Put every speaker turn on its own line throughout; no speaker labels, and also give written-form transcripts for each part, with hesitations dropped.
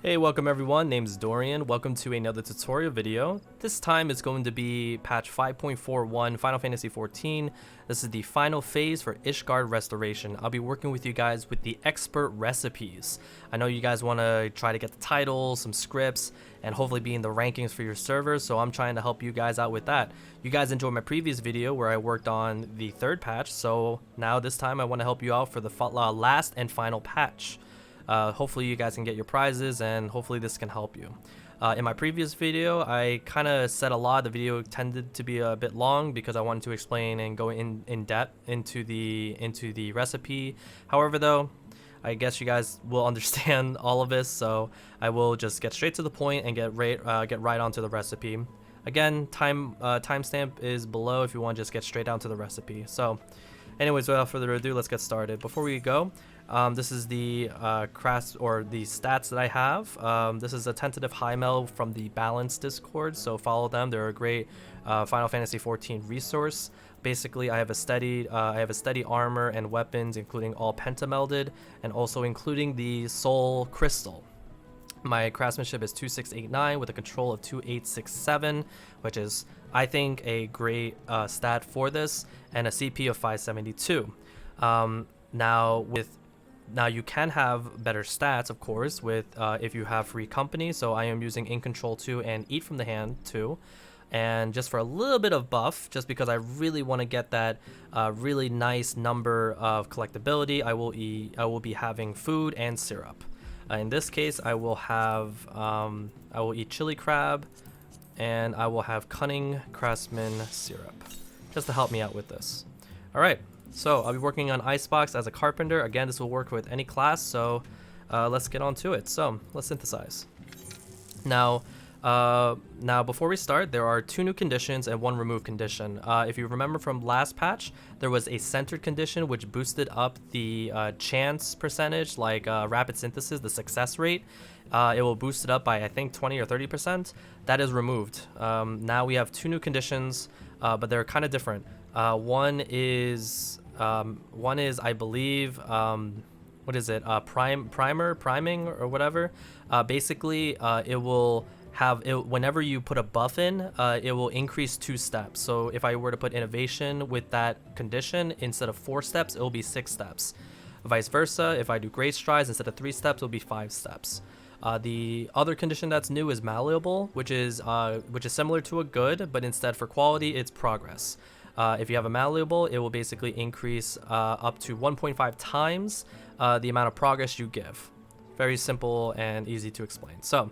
Hey, welcome everyone, name's Dorian. Welcome to another tutorial video. This time it's going to be patch 5.41 Final Fantasy XIV. This is the final phase for Ishgard restoration. I'll be working with you guys with the expert recipes. I know you guys want to try to get the titles, some scripts, and hopefully be in the rankings for your servers, so I'm trying to help you guys out with that. You guys enjoyed my previous video where I worked on the third patch, so now this time I want to help you out for the last and final patch. Hopefully you guys can get your prizes, and hopefully this can help you. In my previous video, I kind of said a lot. The video tended to be a bit long because I wanted to explain and go in depth into the recipe. However, though, I guess you guys will understand all of this, so I will just get straight to the point and get right onto the recipe. Again, timestamp is below if you want to just get straight down to the recipe. So, anyways, without further ado, let's get started. Before we go, this is the crafts or the stats that I have. This is a tentative high mel from the Balance Discord, so follow them. They're a great Final Fantasy XIV resource. Basically, I have a steady armor and weapons, including all pentamelded, and also including the soul crystal. My craftsmanship is 2689 with a control of 2867, which is, I think, a great stat for this, and a CP of 572. Now you can have better stats, of course, with if you have free company. So I am using In Control 2 and Eat from the Hand 2. And just for a little bit of buff, just because I really want to get that really nice number of collectability, I will be having food and syrup. In this case, I will eat chili crab, and I will have Cunning Craftsman syrup, just to help me out with this. All right. So I'll be working on Icebox as a carpenter. Again, this will work with any class, so let's get on to it. So let's synthesize. Now before we start, there are 2 new conditions and 1 remove condition. If you remember from last patch, there was a centered condition which boosted up the chance percentage, like rapid synthesis, the success rate. It will boost it up by, I think, 20 or 30%. That is removed. Now we have 2 new conditions, but they're kind of different. One is I believe, what is it? Priming or whatever. Basically, it will have it whenever you put a buff in, it will increase 2 steps. So if I were to put innovation with that condition, instead of 4 steps, it will be 6 steps. Vice versa, if I do great strides, instead of 3 steps, it will be 5 steps. The other condition that's new is malleable, which is similar to a good, but instead for quality, it's progress. If you have a malleable, it will basically increase up to 1.5 times the amount of progress you give. Very simple and easy to explain. So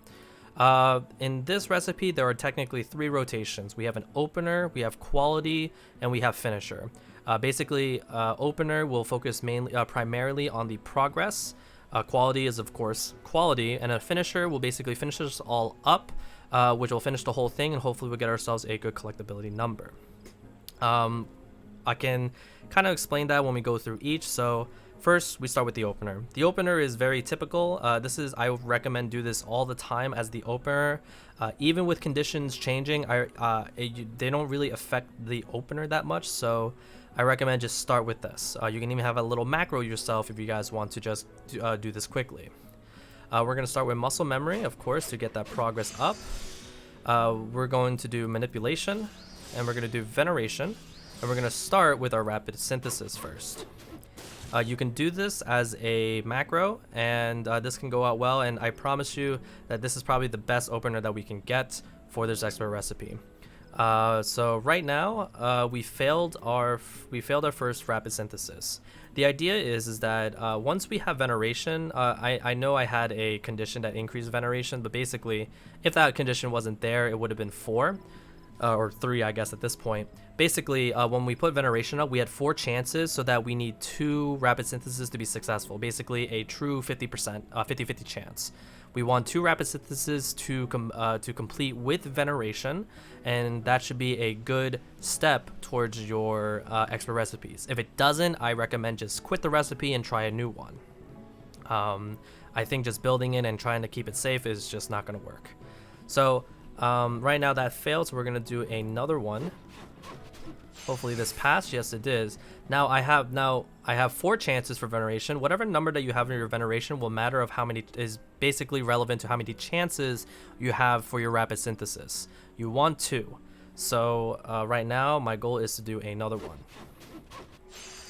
in this recipe, there are technically 3 rotations. We have an opener, we have quality, and we have finisher. Basically, opener will focus primarily on the progress. Quality is, of course, quality, and a finisher will basically finish us all up, which will finish the whole thing, and hopefully we'll get ourselves a good collectability number. I can kind of explain that when we go through each. So first, we start with the opener. The opener is very typical. I would recommend do this all the time as the opener. Even with conditions changing, they don't really affect the opener that much. So I recommend just start with this. You can even have a little macro yourself if you guys want to just do this quickly. We're going to start with muscle memory, of course, to get that progress up. We're going to do manipulation, and we're going to do veneration, and we're going to start with our rapid synthesis first. You can do this as a macro, and this can go out well, and I promise you that this is probably the best opener that we can get for this expert recipe. So right now, we failed our first rapid synthesis. The idea is that once we have veneration, I know I had a condition that increased veneration, but basically, if that condition wasn't there, it would have been 4. Or 3, I guess, at this point. Basically, when we put veneration up, we had 4 chances, so that we need 2 rapid synthesis to be successful. Basically, a true 50% chance. We want 2 rapid synthesis to complete with veneration, and that should be a good step towards your expert recipes. If it doesn't, I recommend just quit the recipe and try a new one. I think just building it and trying to keep it safe is just not going to work. So right now that failed, so we're going to do another one. Hopefully this passed. Yes, it is. Now I have 4 chances for veneration. Whatever number that you have in your veneration will matter of how many is basically relevant to how many chances you have for your rapid synthesis. You want 2. So right now my goal is to do another one,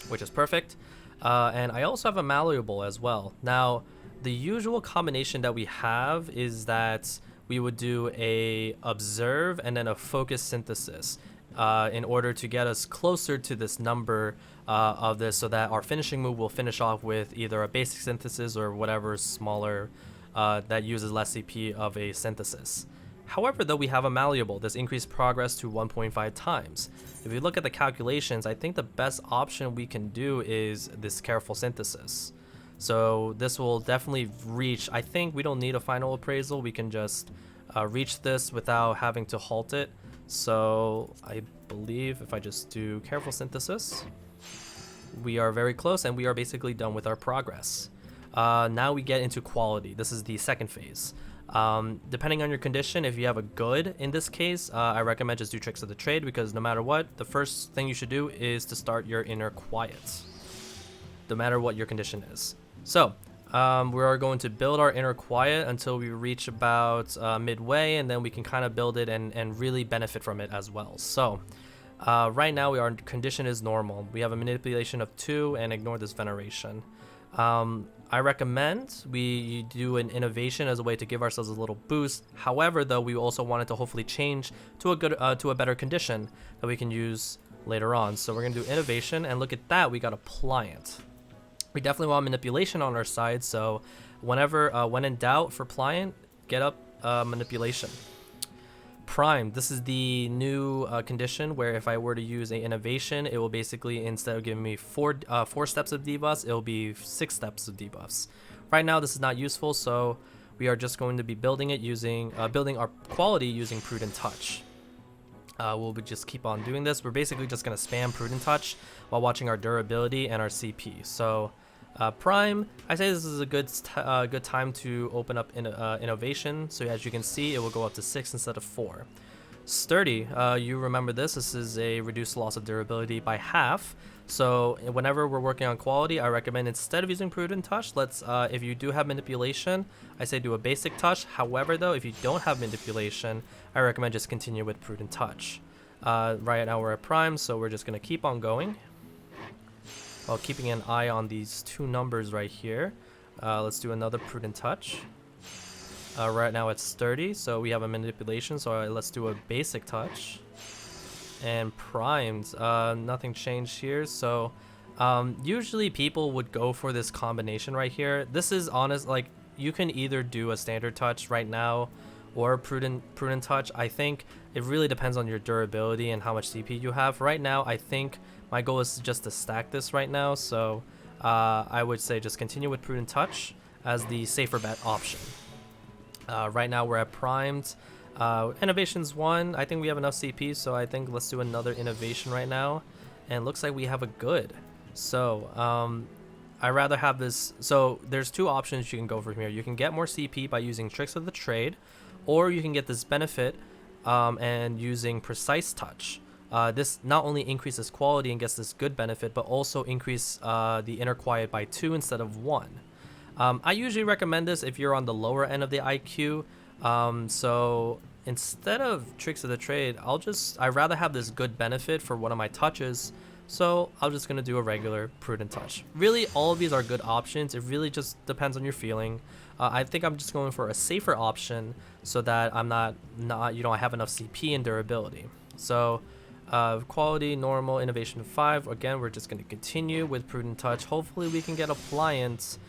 which is perfect. And I also have a malleable as well. Now the usual combination that we have is that we would do a observe and then a focus synthesis in order to get us closer to this number of this, so that our finishing move will finish off with either a basic synthesis or whatever smaller that uses less CP of a synthesis. However, though, we have a malleable. This increased progress to 1.5 times. If you look at the calculations, I think the best option we can do is this careful synthesis. So this will definitely reach, I think we don't need a final appraisal. We can just reach this without having to halt it. So I believe if I just do careful synthesis, we are very close and we are basically done with our progress. Now we get into quality. This is the second phase. Depending on your condition, if you have a good in this case, I recommend just do tricks of the trade, because no matter what, the first thing you should do is to start your inner quiet, no matter what your condition is. So we are going to build our inner quiet until we reach about midway, and then we can kind of build it and really benefit from it as well. So right now our condition is normal. We have a manipulation of 2 and ignore this veneration. I recommend we do an innovation as a way to give ourselves a little boost. However, though, we also wanted to hopefully change to a better condition that we can use later on. So we're gonna do innovation, and look at that, we got a pliant. We definitely want manipulation on our side, so whenever when in doubt for pliant, get up manipulation. Prime, this is the new condition where if I were to use a innovation, it will basically, instead of giving me 4 steps of debuffs, it will be 6 steps of debuffs. Right now this is not useful, so we are just going to be building it using building our quality using Prudent Touch. We'll just keep on doing this. We're basically just going to spam Prudent Touch while watching our durability and our CP. So Prime, I say this is a good time to open up innovation. So as you can see, it will go up to 6 instead of 4. Sturdy, you remember this is a reduced loss of durability by half. So whenever we're working on quality, I recommend instead of using Prudent Touch, if you do have manipulation, I say do a basic touch. However, though, if you don't have manipulation, I recommend just continue with Prudent Touch. Right now we're at Prime, so we're just going to keep on going while keeping an eye on these 2 numbers right here. Let's do another Prudent Touch. Right now it's Sturdy, so we have a manipulation, so let's do a basic touch. And primed, nothing changed here. So usually people would go for this combination right here. This is honest, like you can either do a standard touch right now or prudent touch. I think it really depends on your durability and how much CP you have. Right now I think my goal is just to stack this right now, so I would say just continue with Prudent Touch as the safer bet option. Right now we're at primed. Innovation's 1. I think we have enough CP, so I think let's do another innovation right now. And looks like we have a good. So I rather have this. So there's 2 options you can go from here. You can get more CP by using tricks of the trade, or you can get this benefit and using precise touch. This not only increases quality and gets this good benefit, but also increase the inner quiet by 2 instead of 1. I usually recommend this if you're on the lower end of the IQ. So instead of tricks of the trade, I'd rather have this good benefit for one of my touches. So I'm just gonna do a regular Prudent Touch. Really, all of these are good options. It really just depends on your feeling. I think I'm just going for a safer option so that I'm not I have enough CP and durability. So quality, normal, innovation 5. Again, we're just gonna continue with Prudent Touch. Hopefully we can get a pliant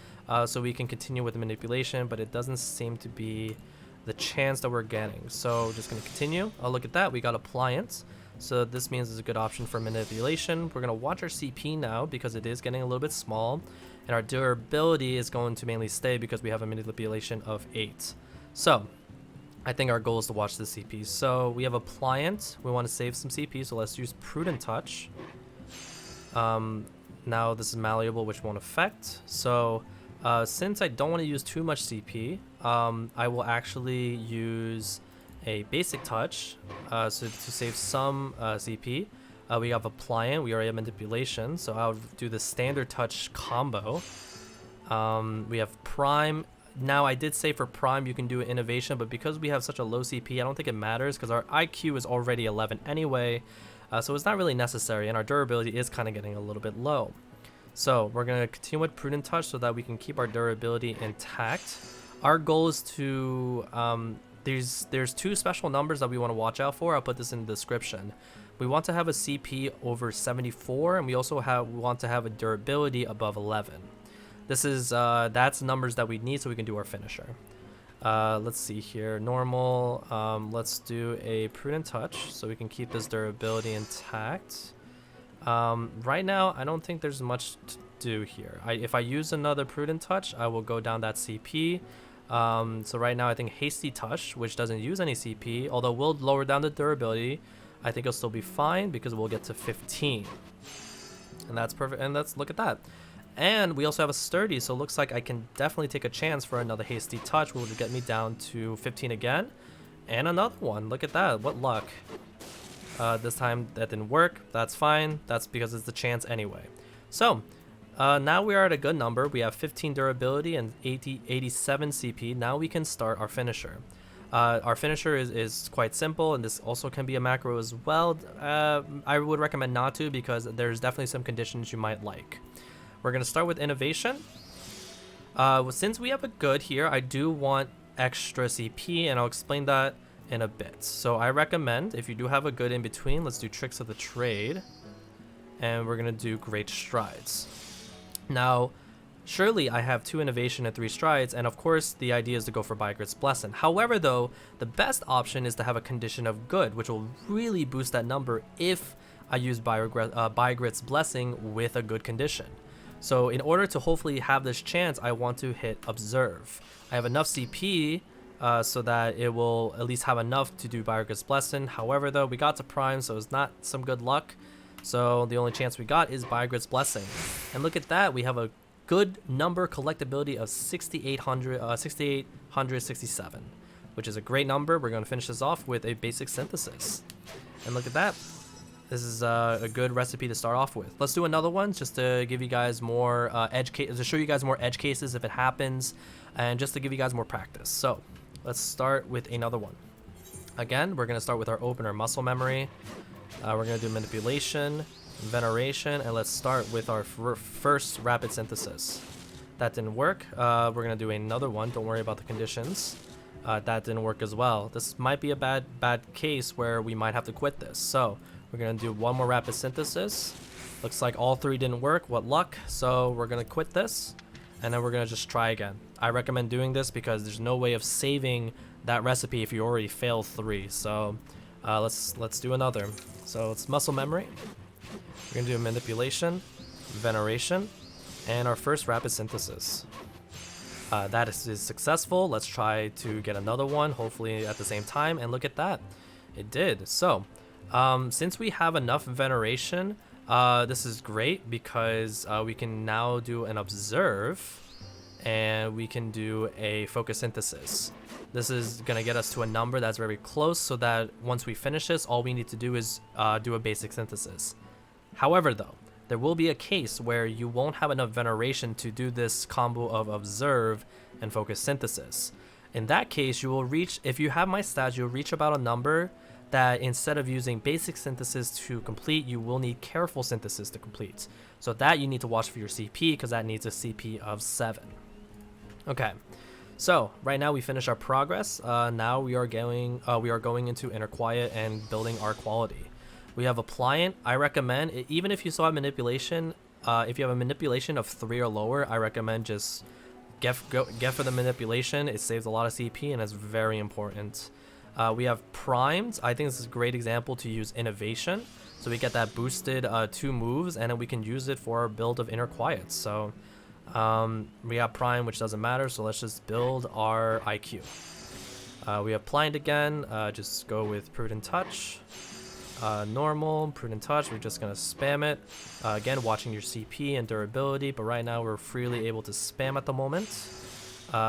so we can continue with the manipulation, but it doesn't seem to be the chance that we're getting. So just gonna continue. Oh, look at that, we got a pliant. So this means it's a good option for manipulation. We're gonna watch our CP now because it is getting a little bit small, and our durability is going to mainly stay because we have a manipulation of 8. So I think our goal is to watch the CP. So we have a pliant. We want to save some CP, so let's use Prudent Touch. Now this is malleable, which won't affect. So since I don't want to use too much CP, I will actually use a basic touch so to save some CP. We have Appliant, we already have Manipulation, so I'll do the Standard Touch combo. We have Prime. Now, I did say for Prime you can do Innovation, but because we have such a low CP, I don't think it matters because our IQ is already 11 anyway, so it's not really necessary, and our durability is kind of getting a little bit low. So we're going to continue with Prudent Touch so that we can keep our durability intact. Our goal is to, there's 2 special numbers that we want to watch out for. I'll put this in the description. We want to have a CP over 74, and we also want to have a durability above 11. This is, that's numbers that we need so we can do our finisher. Let's see here, normal, let's do a Prudent Touch so we can keep this durability intact. Right now, I don't think there's much to do here. If I use another Prudent Touch, I will go down that CP. So right now, I think Hasty Touch, which doesn't use any CP, although we'll lower down the durability, I think it'll still be fine because we'll get to 15. And that's perfect. And let's look at that. And we also have a Sturdy, so it looks like I can definitely take a chance for another Hasty Touch, which will get me down to 15 again. And another one. Look at that. What luck. This time that didn't work. That's fine. That's because it's the chance anyway. So now we are at a good number. We have 15 durability and 87 CP. Now we can start our finisher. Our finisher is quite simple, and this also can be a macro as well. I would recommend not to because there's definitely some conditions you might like. We're going to start with Innovation. Since we have a good here, I do want extra CP, and I'll explain that in a bit. So I recommend, if you do have a good in between, let's do Tricks of the Trade, and we're going to do Great Strides. Now, surely I have 2 Innovation and 3 Strides, and of course the idea is to go for Bygrit's Blessing. However though, the best option is to have a condition of good, which will really boost that number if I use Bygrit's Blessing with a good condition. So in order to hopefully have this chance, I want to hit Observe. I have enough CP so that it will at least have enough to do Bygrit's Blessing. However though, we got to Prime, so it's not some good luck. So the only chance we got is Bygrit's Blessing. And look at that, we have a good number collectability of 6,867, which is a great number. We're going to finish this off with a basic synthesis. And look at that. This is a good recipe to start off with. Let's do another one just to give you guys more edge cases, to show you guys more edge cases if it happens, and just to give you guys more practice. So let's start with another one. Again, we're going to start with our opener, Muscle Memory. We're going to do Manipulation, Veneration, and let's start with our first Rapid Synthesis. That didn't work. We're going to do another one. Don't worry about the conditions. That didn't work as well. This might be a bad case where we might have to quit this. So we're going to do one more Rapid Synthesis. Looks like all 3 didn't work. What luck. So we're going to quit this, and then we're going to just try again. I recommend doing this because there's no way of saving that recipe if you already failed 3. So let's do another. So it's Muscle Memory. We're going to do Manipulation, Veneration, and our first Rapid Synthesis. That is successful. Let's try to get another one, hopefully at the same time, and look at that. It did. So since we have enough Veneration, this is great because we can now do an Observe, and we can do a Focus Synthesis. This is going to get us to a number that's very close, so that once we finish this, all we need to do is do a basic synthesis. However though, there will be a case where you won't have enough Veneration to do this combo of Observe and Focus Synthesis. In that case, you will reach, if you have my stats, you'll reach about a number that instead of using basic synthesis to complete, you will need careful synthesis to complete. So that you need to watch for your CP, because that needs a CP of 7. Okay. So right now we finish our progress. Now we are going into Inner Quiet and building our quality. We have Appliant. I recommend, even if you still have Manipulation, if you have a Manipulation of 3 or lower, I recommend just get for the Manipulation. It saves a lot of CP and it's very important. We have Primed. I think this is a great example to use Innovation. So we get that boosted 2 moves, and then we can use it for our build of Inner Quiet. So we have Prime, which doesn't matter, so let's just build our IQ. We have Blind again, just go with Prudent Touch. Normal, Prudent Touch, we're just going to spam it. Again, watching your CP and durability, but right now we're freely able to spam at the moment.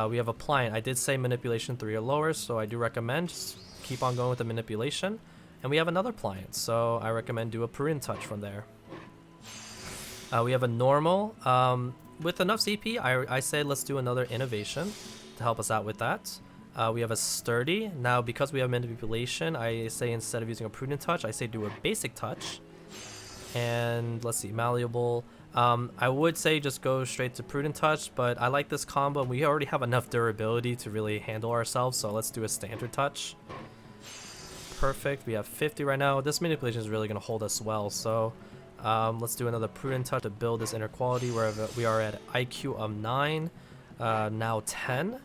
We have Appliant. I did say Manipulation 3 or lower, so I do recommend just keep on going with the Manipulation. and we have another appliance, so I recommend do a Prudent Touch from there. We have a normal. With enough CP, I say let's do another innovation to help us out with that. We have a sturdy. Now, because we have manipulation, I say instead of using a Prudent Touch, I say do a basic touch. And let's see, malleable. I would say just go straight to Prudent Touch, but I like this combo. We already have enough durability to really handle ourselves, so let's do a standard touch. Perfect. We have 50 right now. This manipulation is really going to hold us well, so let's do another Prudent Touch to build this inner quality where we are at IQ of 9, now 10.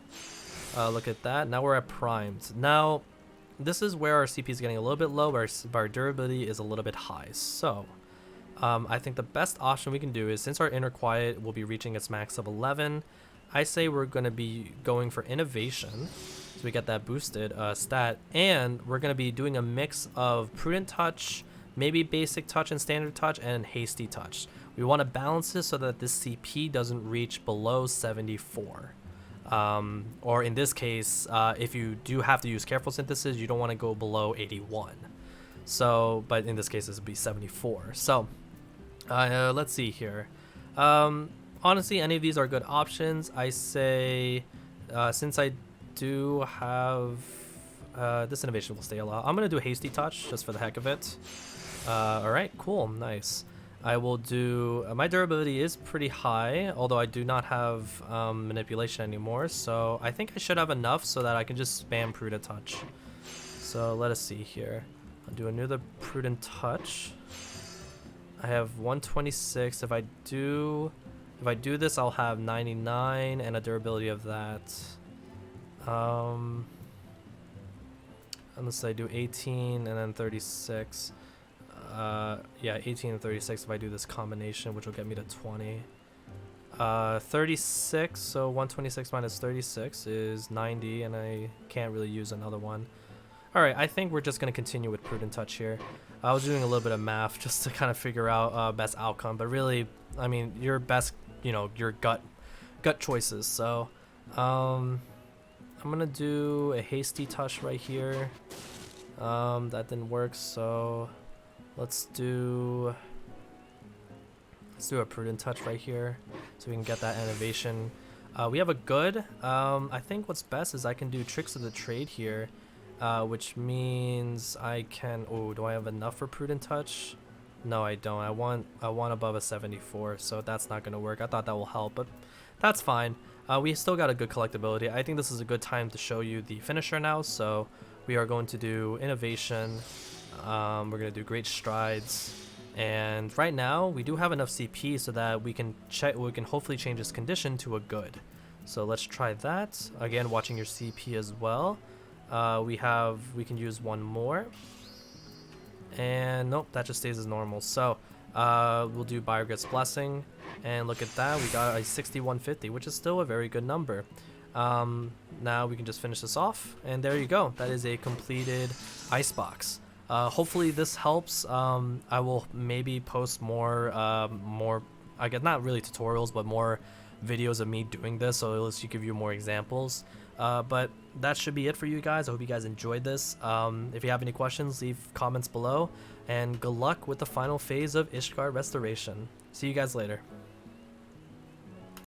Look at that. Now we're at primed. Now, this is where our CP is getting a little bit low, but our durability is a little bit high. So, I think the best option we can do is, since our inner quiet will be reaching its max of 11, I say we're going to be going for innovation, so we get that boosted stat, and we're going to be doing a mix of Prudent Touch, maybe basic touch and standard touch, and hasty touch. We want to balance this so that this CP doesn't reach below 74. Or in this case, if you do have to use careful synthesis, you don't want to go below 81. So, but in this case, this would be 74. So, let's see here. Honestly, any of these are good options. I say, since I do have this innovation will stay alive, I'm gonna do a hasty touch just for the heck of it. All right, cool, nice. I will do, my durability is pretty high, although I do not have manipulation anymore, so I think I should have enough so that I can just spam Prudent Touch. So let us see here. I'll do another Prudent Touch. I have 126. If I do this, I'll have 99 and a durability of that. Unless I do 18 and then 36. Yeah, 18 and 36 if I do this combination, which will get me to 20. 36, so 126 minus 36 is 90, and I can't really use another one. Alright, I think we're just going to continue with Prudent Touch here. I was doing a little bit of math just to kind of figure out best outcome, but really, I mean, your best, you know, your gut choices. So, I'm going to do a hasty touch right here. That didn't work, so let's do a Prudent Touch right here so we can get that innovation. We have a good. I think what's best is I can do Tricks of the Trade here, which means I can. Oh, do I have enough for Prudent Touch? No, I don't. I want above a 74, so that's not going to work. I thought that will help, but that's fine. We still got a good collectability. I think this is a good time to show you the finisher now. So we are going to do innovation. We're going to do great strides. And right now we do have enough CP so that we can hopefully change this condition to a good. So let's try that. Again, watching your CP as well. We can use one more. And nope, that just stays as normal. So we'll do Biogrit's Blessing, and look at that, we got a 6150, which is still a very good number. Now we can just finish this off, and there you go. That is a completed icebox. Hopefully this helps. I will maybe post more, I guess not really tutorials, but more videos of me doing this, so it'll give you more examples. But that should be it for you guys. I hope you guys enjoyed this. If you have any questions, leave comments below, and good luck with the final phase of Ishgard restoration. See you guys later.